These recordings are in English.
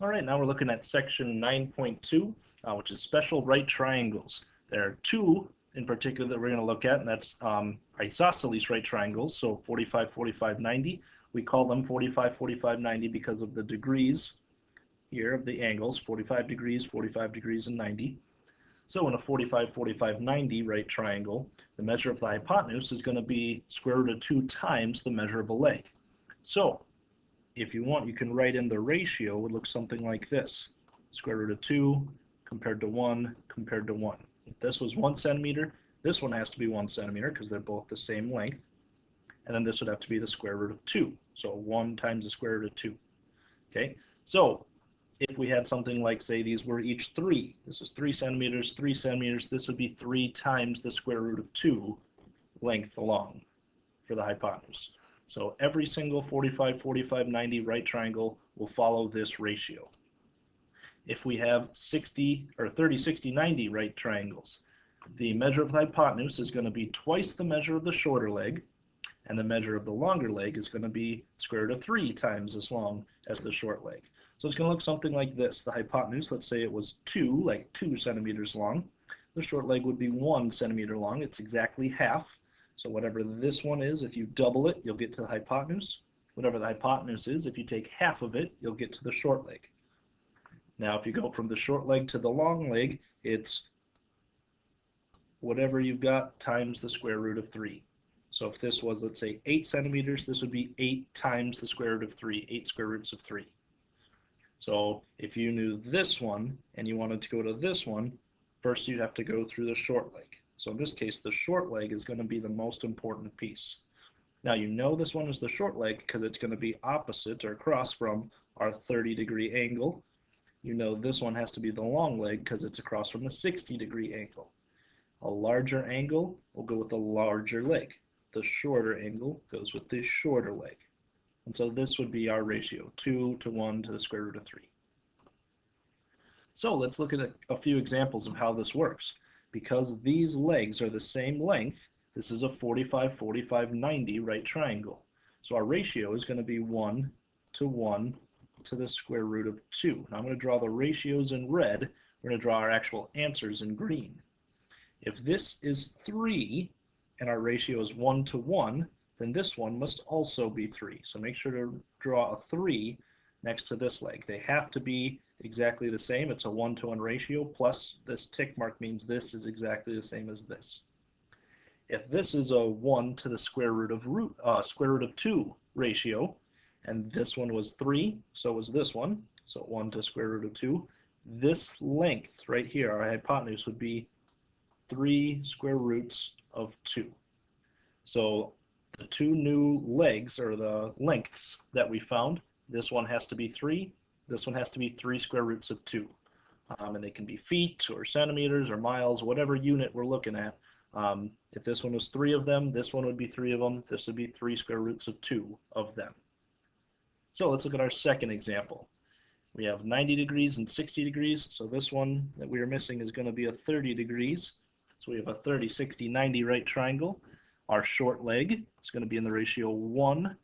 All right, now we're looking at section 9.2, which is special right triangles. There are two in particular that we're going to look at, and that's isosceles right triangles, so 45, 45, 90. We call them 45, 45, 90 because of the degrees here of the angles, 45 degrees, and 90. So in a 45, 45, 90 right triangle, the measure of the hypotenuse is going to be square root of 2 times the measure of a leg. So if you want, you can write in the ratio would look something like this. Square root of 2 compared to 1 compared to 1. If this was 1 centimeter, this one has to be 1 centimeter because they're both the same length. And then this would have to be the square root of 2. So 1 times the square root of 2. Okay, so if we had something like, say, these were each 3. This is 3 centimeters, 3 centimeters. This would be 3 times the square root of 2 length along for the hypotenuse. So every single 45, 45, 90 right triangle will follow this ratio. If we have 60 or 30, 60, 90 right triangles, the measure of the hypotenuse is going to be twice the measure of the shorter leg, and the measure of the longer leg is going to be square root of 3 times as long as the short leg. So it's going to look something like this. The hypotenuse, let's say it was 2, like 2 centimeters long. The short leg would be 1 centimeter long. It's exactly half. So whatever this one is, if you double it, you'll get to the hypotenuse. Whatever the hypotenuse is, if you take half of it, you'll get to the short leg. Now, if you go from the short leg to the long leg, it's whatever you've got times the square root of 3. So if this was, let's say, 8 centimeters, this would be 8 times the square root of 3, 8 square roots of 3. So if you knew this one and you wanted to go to this one, first you'd have to go through the short leg. So in this case, the short leg is going to be the most important piece. Now you know this one is the short leg because it's going to be opposite or across from our 30-degree angle. You know this one has to be the long leg because it's across from the 60-degree angle. A larger angle will go with the larger leg. The shorter angle goes with the shorter leg. And so this would be our ratio, 2 to 1 to the square root of 3. So let's look at a few examples of how this works. Because these legs are the same length, this is a 45, 45, 90 right triangle. So our ratio is going to be 1 to 1 to the square root of 2. Now I'm going to draw the ratios in red. We're going to draw our actual answers in green. If this is 3 and our ratio is 1 to 1, then this one must also be 3. So make sure to draw a 3 next to this leg. They have to be exactly the same. It's a 1 to 1 ratio, plus this tick mark means this is exactly the same as this. If this is a 1 to the square root of 2 ratio, and this one was 3, so was this one, so 1 to square root of 2, this length right here, our hypotenuse, would be 3 square roots of 2. So the two new legs, or the lengths that we found, this one has to be 3, this one has to be 3 square roots of 2. And they can be feet or centimeters or miles, whatever unit we're looking at. If this one was 3 of them, this one would be 3 of them. This would be 3 square roots of 2 of them. So let's look at our second example. We have 90 degrees and 60 degrees. So this one that we are missing is going to be a 30 degrees. So we have a 30, 60, 90 right triangle. Our short leg is going to be in the ratio 1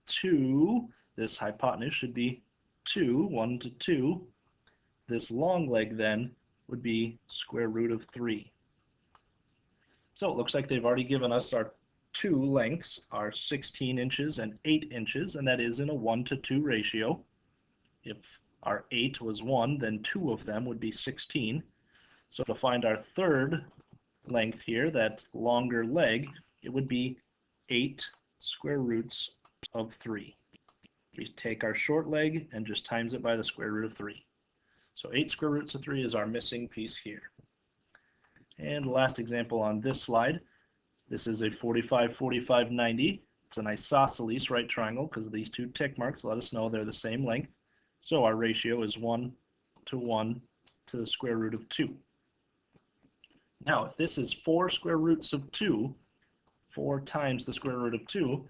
to, this hypotenuse should be 2, 1 to 2. This long leg then would be square root of 3. So it looks like they've already given us our two lengths, our 16 inches and 8 inches, and that is in a 1 to 2 ratio. If our 8 was 1, then 2 of them would be 16. So to find our third length here, that longer leg, it would be 8 square roots of 3. We take our short leg and just times it by the square root of 3. So 8 square roots of 3 is our missing piece here. And the last example on this slide, this is a 45, 45, 90. It's an isosceles right triangle because these two tick marks let us know they're the same length. So our ratio is 1 to 1 to the square root of 2. Now, if this is 4 square roots of 2, 4 times the square root of 2,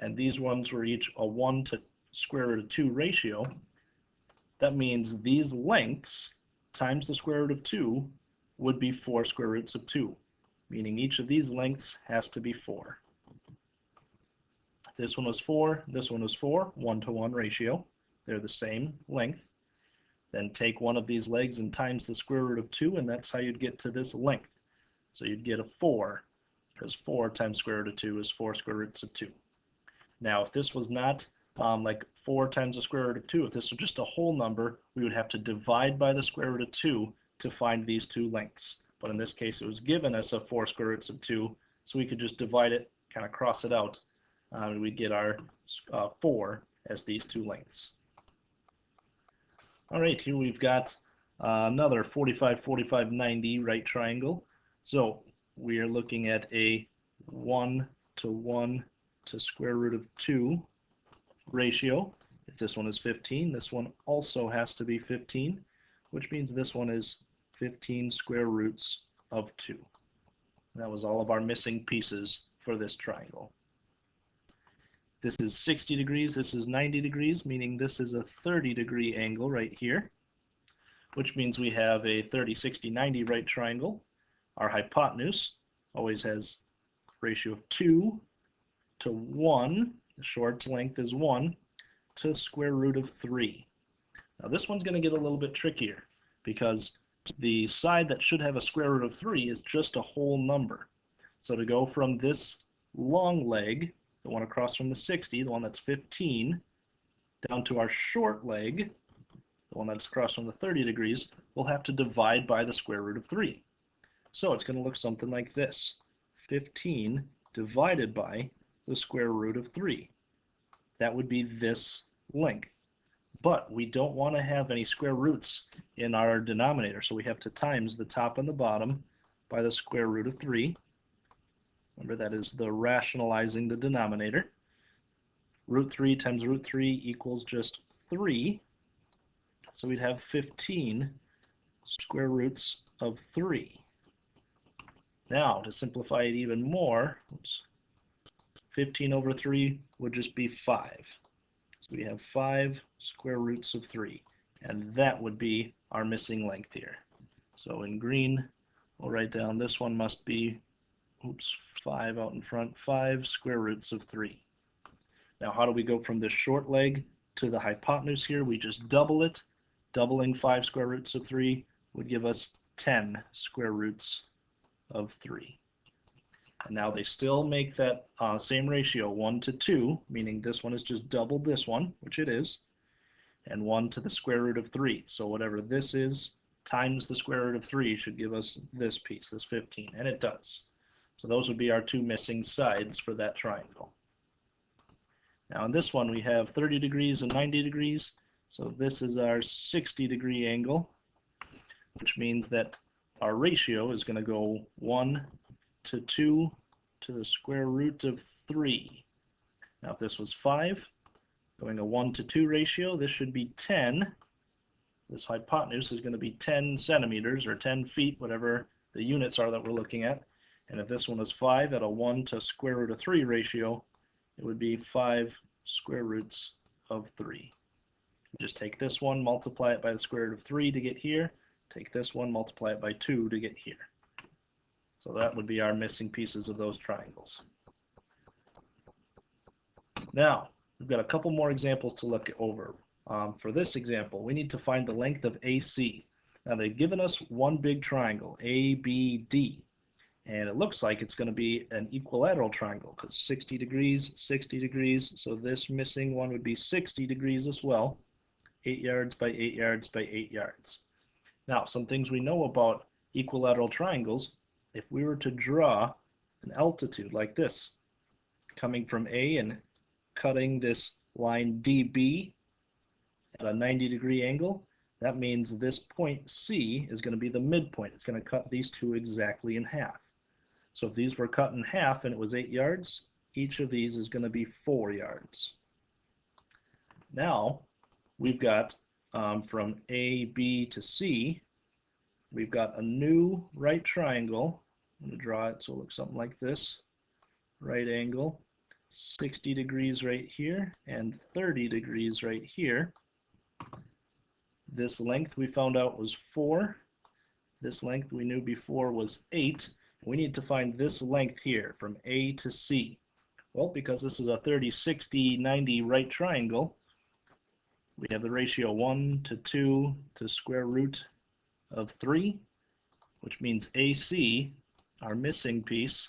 and these ones were each a 1 to square root of 2 ratio, that means these lengths times the square root of 2 would be 4 square roots of 2, meaning each of these lengths has to be 4. This one was 4, this one was 4, 1 to 1 ratio. They're the same length. Then take one of these legs and times the square root of 2, and that's how you'd get to this length. So you'd get a 4, because 4 times square root of 2 is 4 square roots of 2. Now, if this was not like 4 times the square root of 2, if this was just a whole number, we would have to divide by the square root of 2 to find these two lengths. But in this case, it was given us a 4 square roots of 2, so we could just divide it, kind of cross it out, and we'd get our 4 as these two lengths. All right, here we've got another 45, 45, 90 right triangle. So we are looking at a 1 to 1 to square root of 2 ratio. If this one is 15, this one also has to be 15, which means this one is 15 square roots of 2. That was all of our missing pieces for this triangle. This is 60 degrees, this is 90 degrees, meaning this is a 30-degree angle right here, which means we have a 30, 60, 90 right triangle. Our hypotenuse always has a ratio of 2 to 1, the short's length is 1, to square root of 3. Now this one's going to get a little bit trickier, because the side that should have a square root of 3 is just a whole number. So to go from this long leg, the one across from the 60, the one that's 15, down to our short leg, the one that's across from the 30 degrees, we'll have to divide by the square root of 3. So it's going to look something like this. 15 divided by the square root of 3. That would be this length. But we don't want to have any square roots in our denominator, so we have to times the top and the bottom by the square root of 3. Remember, that is the rationalizing the denominator. Root 3 times root 3 equals just 3. So we'd have 15 square roots of 3. Now, to simplify it even more, 15 over 3 would just be 5. So we have 5 square roots of 3. And that would be our missing length here. So in green, we'll write down this one must be 5 out in front, 5 square roots of 3. Now how do we go from this short leg to the hypotenuse here? We just double it. Doubling 5 square roots of 3 would give us 10 square roots of 3. And now they still make that same ratio, 1 to 2, meaning this one is just double this one, which it is, and 1 to the square root of 3. So whatever this is times the square root of 3 should give us this piece, this 15, and it does. So those would be our two missing sides for that triangle. Now in this one we have 30 degrees and 90 degrees, so this is our 60-degree angle, which means that our ratio is going to go 1 to 2 to the square root of 3. Now if this was 5, going a 1 to 2 ratio, this should be 10. This hypotenuse is going to be 10 centimeters or 10 feet, whatever the units are that we're looking at. And if this one was 5 at a 1 to square root of 3 ratio, it would be 5 square roots of 3. Just take this one, multiply it by the square root of 3 to get here. Take this one, multiply it by 2 to get here. So that would be our missing pieces of those triangles. Now, we've got a couple more examples to look over. For this example, we need to find the length of AC. Now they've given us one big triangle, ABD. And it looks like it's going to be an equilateral triangle because 60 degrees, 60 degrees. So this missing one would be 60 degrees as well. 8 yards by 8 yards by 8 yards. Now, some things we know about equilateral triangles. If we were to draw an altitude like this, coming from A and cutting this line DB at a 90-degree angle, that means this point C is going to be the midpoint. It's going to cut these two exactly in half. So if these were cut in half and it was 8 yards, each of these is going to be 4 yards. Now, we've got from A, B to C, we've got a new right triangle. I'm going to draw it so it looks something like this. Right angle, 60 degrees right here and 30 degrees right here. This length we found out was 4. This length we knew before was 8. We need to find this length here from A to C. Well, because this is a 30, 60, 90 right triangle, we have the ratio 1 to 2 to square root of 3, which means AC, our missing piece,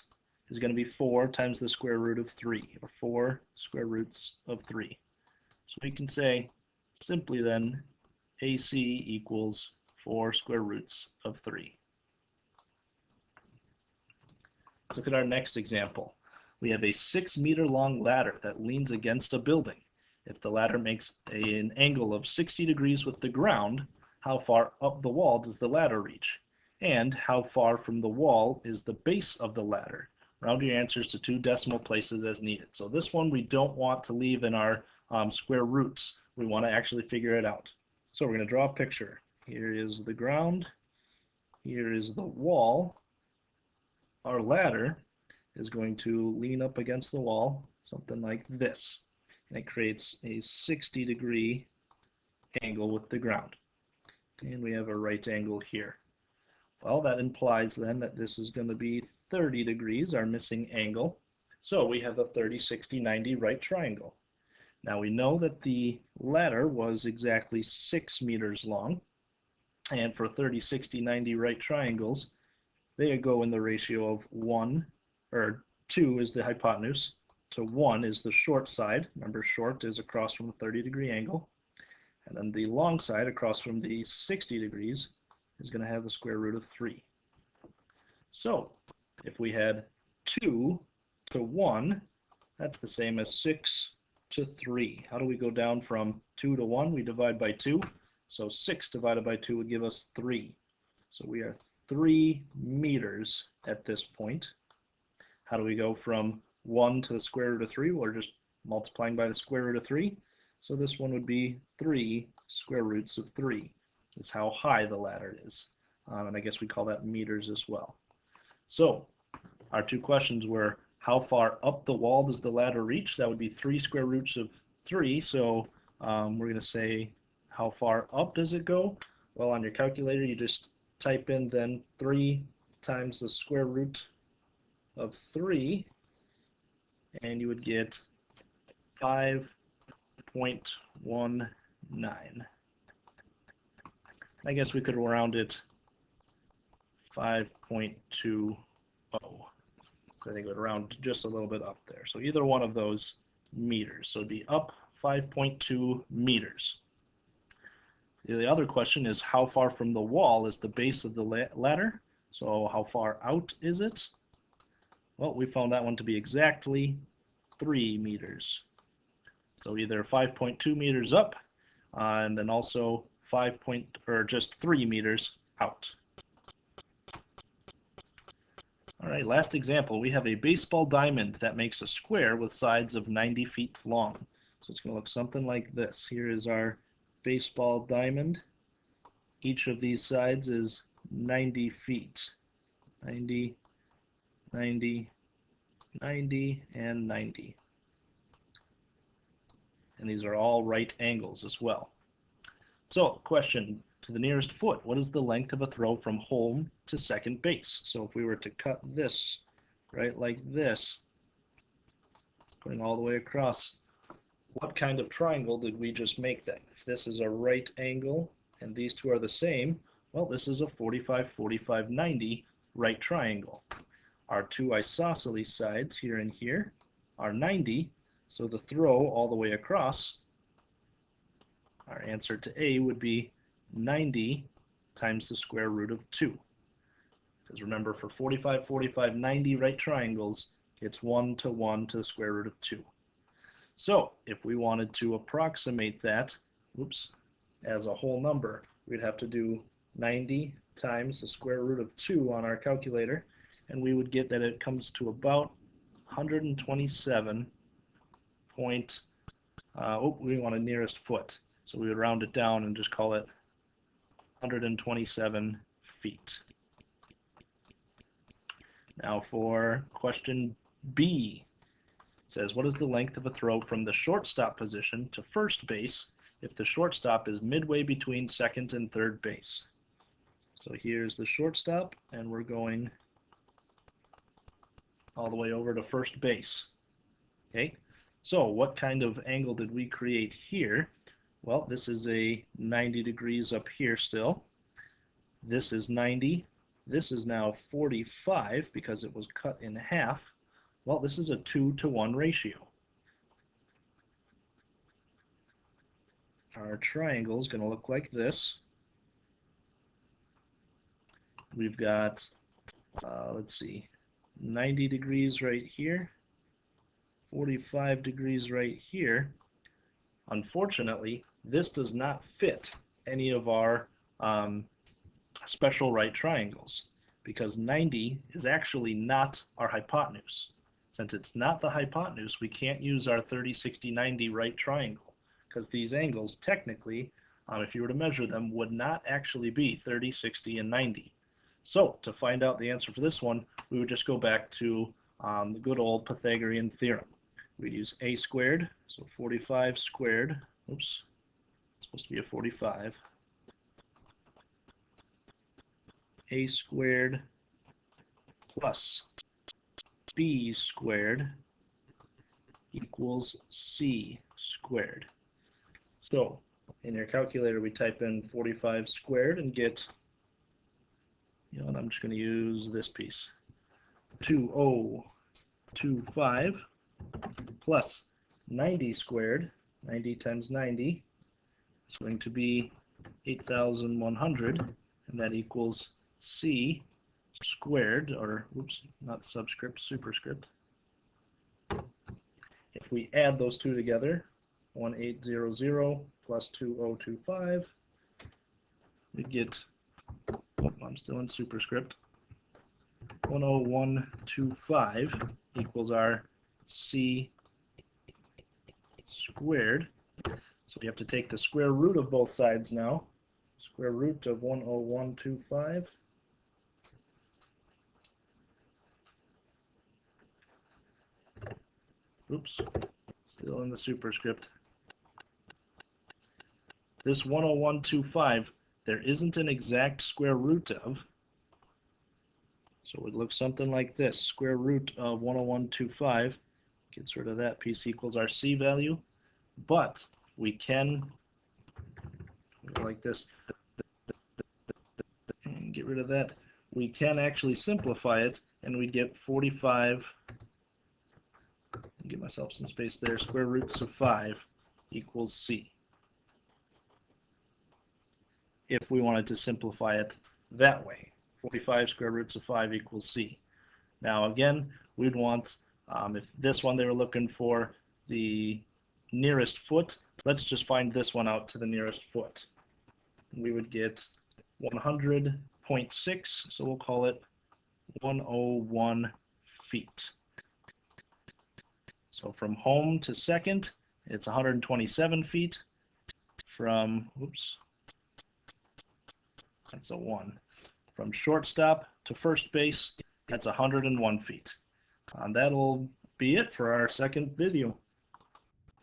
is going to be 4 times the square root of 3, or 4 square roots of 3. So we can say simply then AC equals 4 square roots of 3. Let's look at our next example. We have a 6-meter long ladder that leans against a building. If the ladder makes an angle of 60 degrees with the ground, how far up the wall does the ladder reach? And how far from the wall is the base of the ladder? Round your answers to 2 decimal places as needed. So this one we don't want to leave in our square roots. We want to actually figure it out. So we're going to draw a picture. Here is the ground. Here is the wall. Our ladder is going to lean up against the wall, something like this. And it creates a 60-degree angle with the ground. And we have a right angle here. Well, that implies then that this is going to be 30 degrees, our missing angle. So we have a 30, 60, 90 right triangle. Now we know that the ladder was exactly 6 meters long. And for 30, 60, 90 right triangles, they go in the ratio of 1, or 2 is the hypotenuse, to 1 is the short side. Remember, short is across from a 30-degree angle. And then the long side across from the 60 degrees is going to have the square root of 3. So if we had 2 to 1, that's the same as 6 to 3. How do we go down from 2 to 1? We divide by 2. So 6 divided by 2 would give us 3. So we are 3 meters at this point. How do we go from 1 to the square root of 3? Well, we're just multiplying by the square root of 3. So this one would be 3 square roots of 3. Is how high the ladder is. And I guess we call that meters as well. So our 2 questions were, how far up the wall does the ladder reach? That would be 3 square roots of 3. So we're going to say, how far up does it go? Well, on your calculator, you just type in then 3 times the square root of 3, and you would get 5.19. I guess we could round it 5.20. I think it would round just a little bit up there. So either one of those meters. So it'd be up 5.2 meters. The other question is, how far from the wall is the base of the ladder? So how far out is it? Well, we found that one to be exactly 3 meters. So either 5.2 meters up, and then also just 3 meters out. All right, last example. We have a baseball diamond that makes a square with sides of 90 feet long. So it's going to look something like this. Here is our baseball diamond. Each of these sides is 90 feet. 90, 90, 90, and 90. And these are all right angles as well. So, question, to the nearest foot, what is the length of a throw from home to second base? So if we were to cut this right like this, going all the way across, what kind of triangle did we just make then? If this is a right angle and these two are the same, well, this is a 45, 45, 90 right triangle. Our 2 isosceles sides here and here are 90, so the throw all the way across, our answer to A would be 90 times the square root of 2. Because remember, for 45, 45, 90 right triangles, it's 1 to 1 to the square root of 2. So if we wanted to approximate that, as a whole number, we'd have to do 90 times the square root of 2 on our calculator, and we would get that it comes to about 127 point, we want a nearest foot. So we would round it down and just call it 127 feet. Now for question B, it says, what is the length of a throw from the shortstop position to first base if the shortstop is midway between second and third base? So here's the shortstop, and we're going all the way over to first base. Okay, so what kind of angle did we create here? Well, this is a 90 degrees up here still. This is 90. This is now 45 because it was cut in half. Well, this is a 2-to-1 ratio. Our triangle is going to look like this. We've got, let's see, 90 degrees right here, 45 degrees right here. Unfortunately, this does not fit any of our special right triangles because 90 is actually not our hypotenuse. Since it's not the hypotenuse, we can't use our 30, 60, 90 right triangle because these angles technically, if you were to measure them, would not actually be 30, 60, and 90. So to find out the answer for this one, we would just go back to the good old Pythagorean theorem. We'd use a squared, so 45 squared, oops, it's supposed to be a 45, a squared plus b squared equals c squared. So in your calculator we type in 45 squared and get, you know, and I'm just going to use this piece, 2025 plus 90 squared, 90 times 90 is going to be 8,100, and that equals c squared, or oops, not subscript, superscript. If we add those two together, 1800 plus 2025, we get, oh, I'm still in superscript, 10125 equals our c squared. So we have to take the square root of both sides now. Square root of 10125. Oops, still in the superscript. This 10125, there isn't an exact square root of. So it looks something like this. Square root of 10125 gets rid of that piece, equals our c value. But we can, like this, and get rid of that. We can actually simplify it, and we get 45, give myself some space there, square roots of 5 equals c. If we wanted to simplify it that way, 45 square roots of 5 equals c. Now again, we'd want, if this one they were looking for the nearest foot, let's just find this one out to the nearest foot. We would get 100.6, so we'll call it 101 feet. So from home to second, it's 127 feet. From, oops, that's a 1. From shortstop to first base, that's 101 feet. That'll be it for our second video.